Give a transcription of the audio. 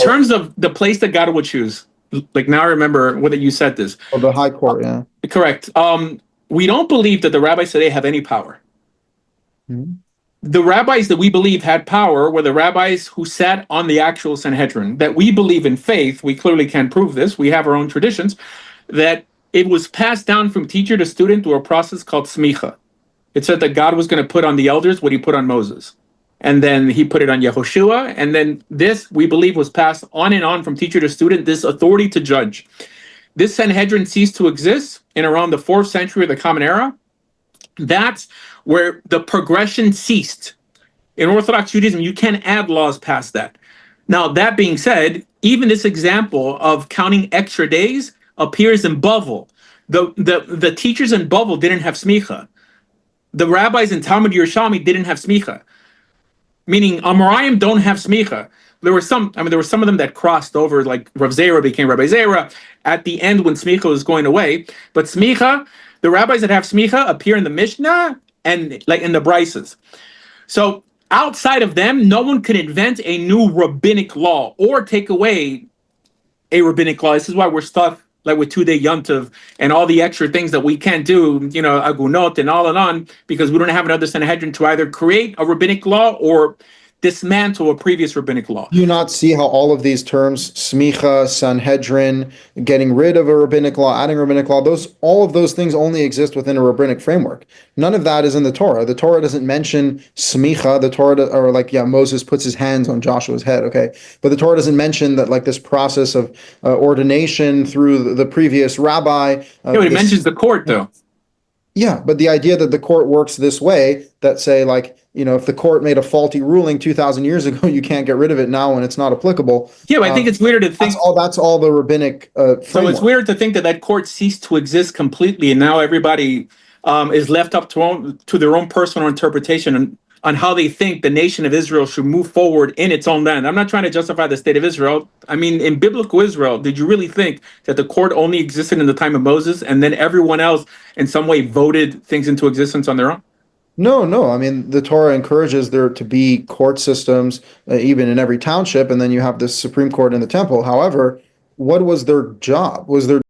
terms of the place that God would choose, like now I remember whether you said this. Oh, the high court, yeah. Correct. We don't believe that the rabbis today have any power. Mm-hmm. The rabbis that we believe had power were the rabbis who sat on the actual Sanhedrin. That we believe in faith, we clearly can't prove this. We have our own traditions. That it was passed down from teacher to student through a process called smicha. It said that God was going to put on the elders what he put on Moses. And then he put it on Yehoshua. And then this, we believe, was passed on and on from teacher to student, this authority to judge. This Sanhedrin ceased to exist in around the 4th century of the Common Era. That's where the progression ceased. In Orthodox Judaism, you can't add laws past that. Now, that being said, even this example of counting extra days appears in Bavel. The teachers in Bavel didn't have smicha. The rabbis in Talmud Yerushalmi didn't have smicha. Meaning, Amoraim don't have smicha. There were some of them that crossed over, like Rav Zera became Rabbi Zera at the end when smicha was going away. But smicha, the rabbis that have smicha appear in the Mishnah and like in the Brises. So outside of them, no one can invent a new rabbinic law or take away a rabbinic law. This is why we're stuck like with 2-day yontiv and all the extra things that we can't do, agunot and on, because we don't have another Sanhedrin to either create a rabbinic law or dismantle a previous rabbinic law. Do you not see how all of these terms, smicha, Sanhedrin, getting rid of a rabbinic law, adding a rabbinic law, all of those things only exist within a rabbinic framework. None of that is in the Torah. The Torah doesn't mention smicha. The Torah, Moses puts his hands on Joshua's head, okay? But the Torah doesn't mention that, like, this process of ordination through the previous rabbi. It mentions the court, though. Yeah, but the idea that the court works this way, that say, like, if the court made a faulty ruling 2,000 years ago, you can't get rid of it now when it's not applicable. Yeah, but I think it's weird to think that's all the rabbinic framework. So it's weird to think that court ceased to exist completely, and now everybody is left up to their own personal interpretation on how they think the nation of Israel should move forward in its own land. I'm not trying to justify the state of Israel. I mean, in biblical Israel, did you really think that the court only existed in the time of Moses and then everyone else in some way voted things into existence on their own? No. I mean, the Torah encourages there to be court systems, even in every township, and then you have the Supreme Court in the temple. However, what was their job? Was their